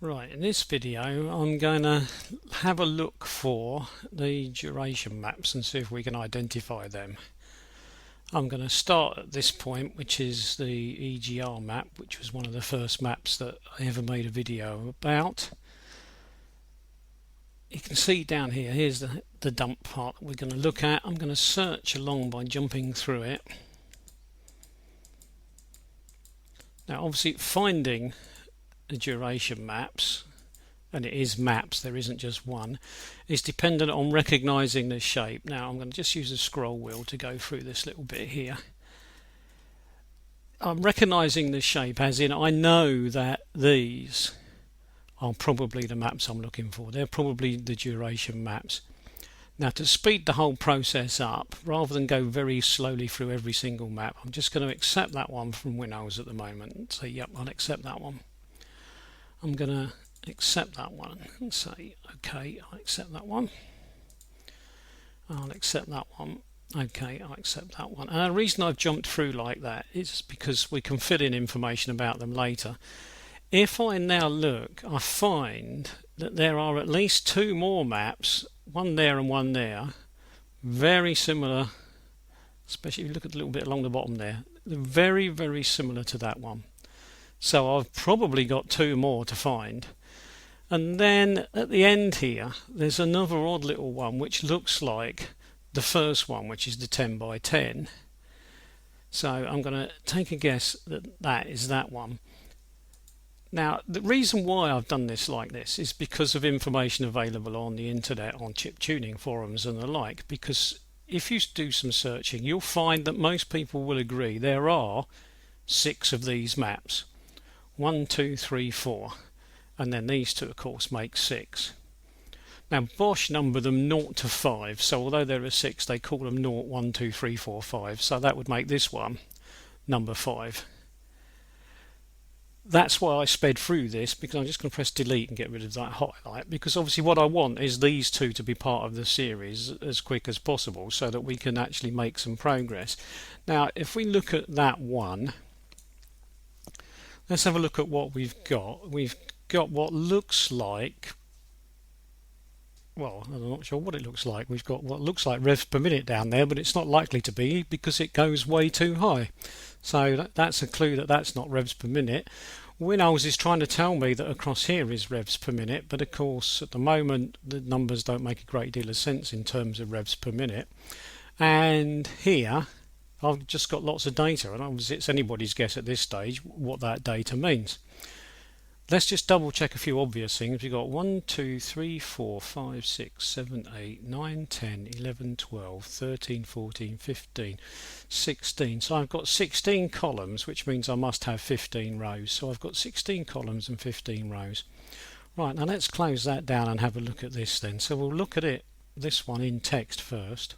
Right, in this video I'm going to have a look for the duration maps and see if we can identify them. I'm going to start at this point, which is the EGR map, which was one of the first maps that I ever made a video about. You can see down here, here's the dump part that we're going to look at. I'm going to search along by jumping through it. Now obviously finding the duration maps, and it is maps, there isn't just one, is dependent on recognizing the shape. Now I'm going to just use the scroll wheel to go through this little bit here. I'm recognizing the shape as in I know that these are probably the maps I'm looking for. They're probably the duration maps. Now to speed the whole process up, rather than go very slowly through every single map, I'm just going to accept that one from WinOLS at the moment. So yep, I'll accept that one. I'm going to accept that one and say okay, I accept that one. I'll accept that one. Okay, I accept that one. And the reason I've jumped through like that is because we can fill in information about them later. If I now look, I find that there are at least two more maps, one there and one there, very similar, especially if you look at a little bit along the bottom there, very, very similar to that one. So I've probably got two more to find. And then at the end here, there's another odd little one which looks like the first one, which is the 10 by 10. So I'm going to take a guess that that is that one. Now the reason why I've done this like this is because of information available on the internet, on chip tuning forums and the like, because if you do some searching you'll find that most people will agree there are 6 of these maps. 1, 2, 3, 4, and then these two of course make 6. Now Bosch number them 0 to 5, so although there are 6 they call them 0, 1, 2, 3, 4, 5, so that would make this one number 5. That's why I sped through this, because I'm just going to press delete and get rid of that highlight, because obviously what I want is these two to be part of the series as quick as possible so that we can actually make some progress. Now if we look at that one, let's have a look at what we've got. We've got what looks like, well, I'm not sure what it looks like. We've got what looks like revs per minute down there, but it's not likely to be because it goes way too high. So that's a clue that that's not revs per minute. WinOLS is trying to tell me that across here is revs per minute, but of course at the moment the numbers don't make a great deal of sense in terms of revs per minute. And here I've just got lots of data, and obviously it's anybody's guess at this stage what that data means. Let's just double check a few obvious things. We've got 1, 2, 3, 4, 5, 6, 7, 8, 9, 10, 11, 12, 13, 14, 15, 16. So I've got 16 columns, which means I must have 15 rows. So I've got 16 columns and 15 rows. Right, now let's close that down and have a look at this then. So we'll look at it, this one in text first.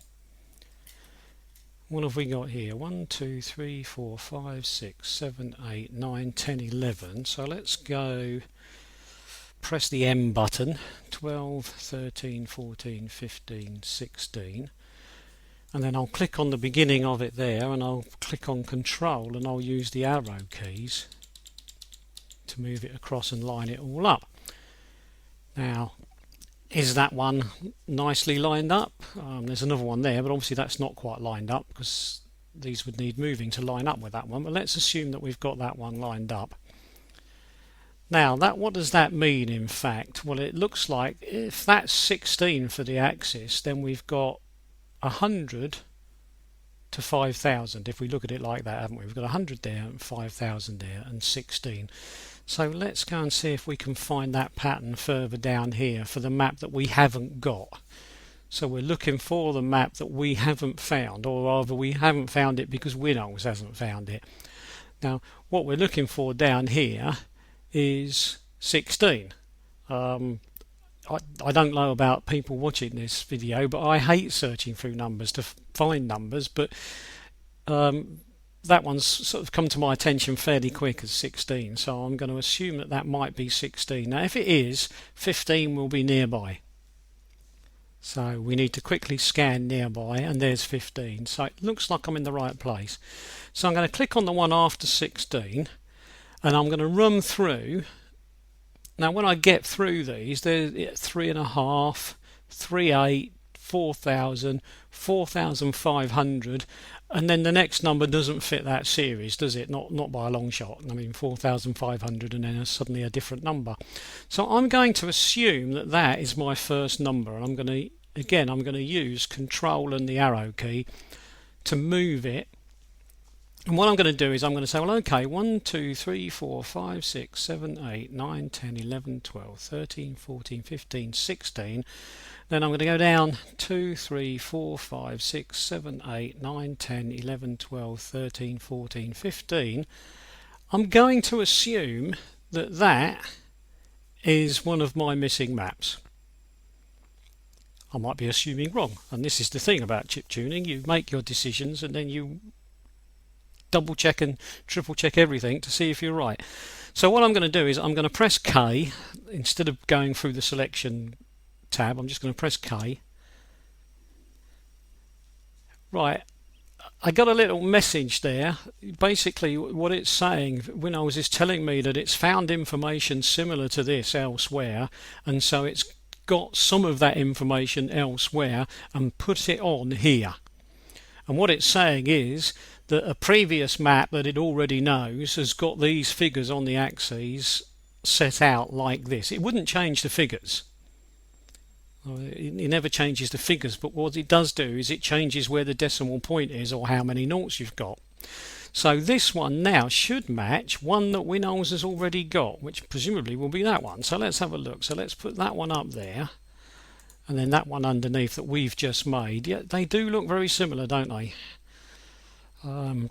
What have we got here? 1, 2, 3, 4, 5, 6, 7, 8, 9, 10, 11. So let's go, press the M button, 12, 13, 14, 15, 16. And then I'll click on the beginning of it there, and I'll click on Control, and I'll use the arrow keys to move it across and line it all up. Now, is that one nicely lined up? There's another one there, but obviously that's not quite lined up because these would need moving to line up with that one. But let's assume that we've got that one lined up. Now, what does that mean in fact? Well, it looks like if that's 16 for the axis, then we've got 100 to 5,000. If we look at it like that, haven't we? We've got 100 there and 5,000 there and 16. So let's go and see if we can find that pattern further down here for the map that we haven't got. So we're looking for the map that we haven't found, or rather we haven't found it because WinOLS hasn't found it. Now what we're looking for down here is 16. I don't know about people watching this video, but I hate searching through numbers to find numbers, but that one's sort of come to my attention fairly quick as 16, so I'm going to assume that that might be 16. Now if it is, 15 will be nearby. So we need to quickly scan nearby, and there's 15. So it looks like I'm in the right place. So I'm going to click on the one after 16, and I'm going to run through Now when I get through these, they're 3.5, 3.8, 4,000, 4,500, and then the next number doesn't fit that series, does it? Not by a long shot. I mean 4,500 and then suddenly a different number. So I'm going to assume that that is my first number, and I'm going to use Control and the arrow key to move it. And what I'm going to do is I'm going to say, well, okay, 1, 2, 3, 4, 5, 6, 7, 8, 9, 10, 11, 12, 13, 14, 15, 16. Then I'm going to go down 2, 3, 4, 5, 6, 7, 8, 9, 10, 11, 12, 13, 14, 15. I'm going to assume that that is one of my missing maps. I might be assuming wrong, and this is the thing about chip tuning. You make your decisions and then you double check and triple check everything to see if you're right. So what I'm going to do is I'm going to press K instead of going through the selection tab. I'm just going to press K. Right, I got a little message there. Basically what it's saying, WinOLS is telling me that it's found information similar to this elsewhere, and so it's got some of that information elsewhere and put it on here. And what it's saying is that a previous map that it already knows has got these figures on the axes set out like this. It wouldn't change the figures. It never changes the figures, but what it does do is it changes where the decimal point is or how many noughts you've got. So this one now should match one that WinOLS has already got, which presumably will be that one. So let's have a look. So let's put that one up there, and then that one underneath that we've just made. Yeah, they do look very similar, don't they?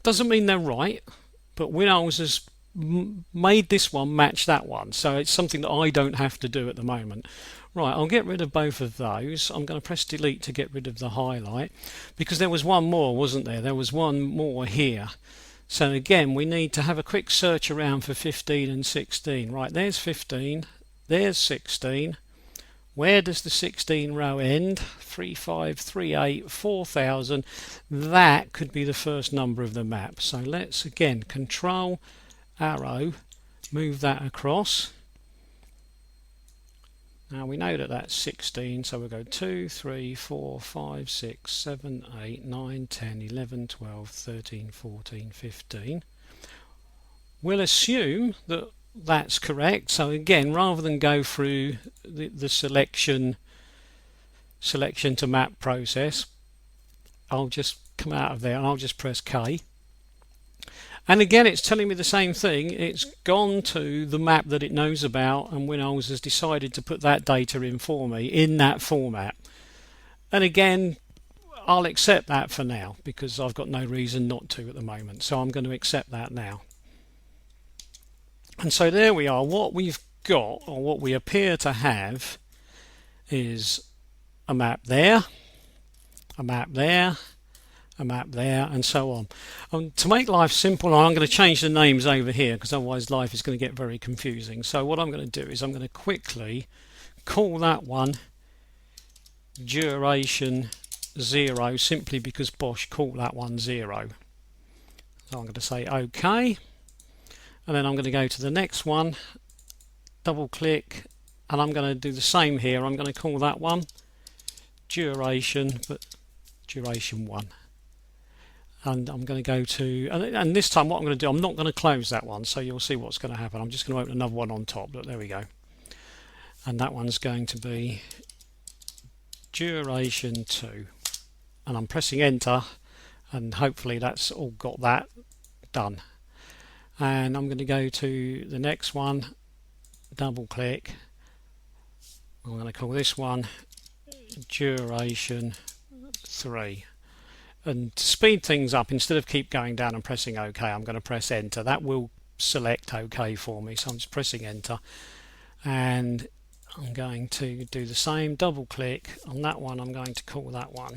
Doesn't mean they're right, but WinOLS has made this one match that one, so it's something that I don't have to do at the moment. Right, I'll get rid of both of those. I'm going to press delete to get rid of the highlight, because there was one more, wasn't there? There was one more here. So again, we need to have a quick search around for 15 and 16. Right, there's 15, there's 16. Where does the 16 row end? 3538, 4000. That could be the first number of the map. So let's again Control arrow, move that across. Now we know that that's 16, so we'll go 2, 3, 4, 5, 6, 7, 8, 9, 10, 11, 12, 13, 14, 15. We'll assume that that's correct. So again, rather than go through the selection to map process, I'll just come out of there and I'll just press K. And again, it's telling me the same thing. It's gone to the map that it knows about, and WinOLS has decided to put that data in for me in that format. And again, I'll accept that for now because I've got no reason not to at the moment. So I'm going to accept that now. And so there we are. What we've got, or what we appear to have, is a map there, a map there, a map there, and so on. To make life simple, I'm going to change the names over here because otherwise life is going to get very confusing. So what I'm going to do is I'm going to quickly call that one duration 0, simply because Bosch called that one 0. So I'm going to say OK, and then I'm going to go to the next one, double click, and I'm going to do the same here. I'm going to call that one duration, but duration 1. And I'm going to go to, and this time what I'm going to do, I'm not going to close that one, so you'll see what's going to happen. I'm just going to open another one on top. Look, there we go. And that one's going to be duration 2. And I'm pressing enter, and hopefully that's all got that done. And I'm going to go to the next one, double click. I'm going to call this one duration 3. And to speed things up, instead of keep going down and pressing OK, I'm going to press enter. That will select OK for me, so I'm just pressing enter. And I'm going to do the same, double click on that one. I'm going to call that one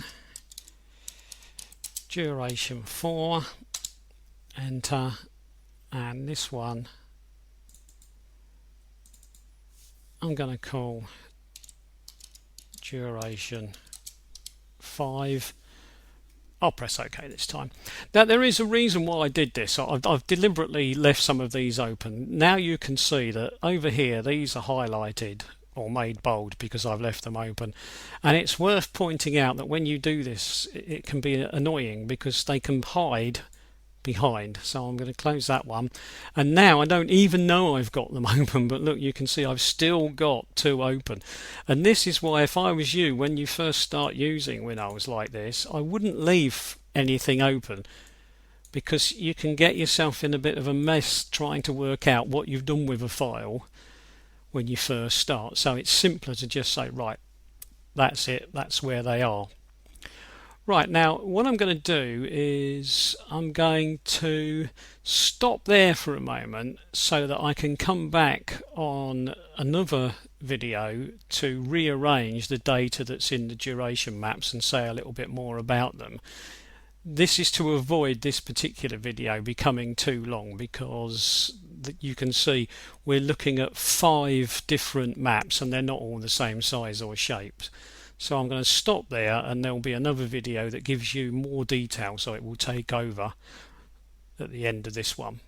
duration 4, enter, and this one I'm going to call duration 5, I'll press OK this time. Now there is a reason why I did this. I've deliberately left some of these open. Now you can see that over here these are highlighted or made bold because I've left them open, and it's worth pointing out that when you do this it can be annoying because they can hide behind. So I'm going to close that one, and now I don't even know I've got them open, but look, you can see I've still got two open. And this is why, if I was you, when you first start using WinOLS like this, I wouldn't leave anything open, because you can get yourself in a bit of a mess trying to work out what you've done with a file when you first start. So it's simpler to just say, right, that's it, that's where they are. Right, now what I'm going to do is I'm going to stop there for a moment so that I can come back on another video to rearrange the data that's in the duration maps and say a little bit more about them. This is to avoid this particular video becoming too long, because you can see we're looking at 5 different maps and they're not all the same size or shapes. So I'm going to stop there, and there will be another video that gives you more detail, so it will take over at the end of this one.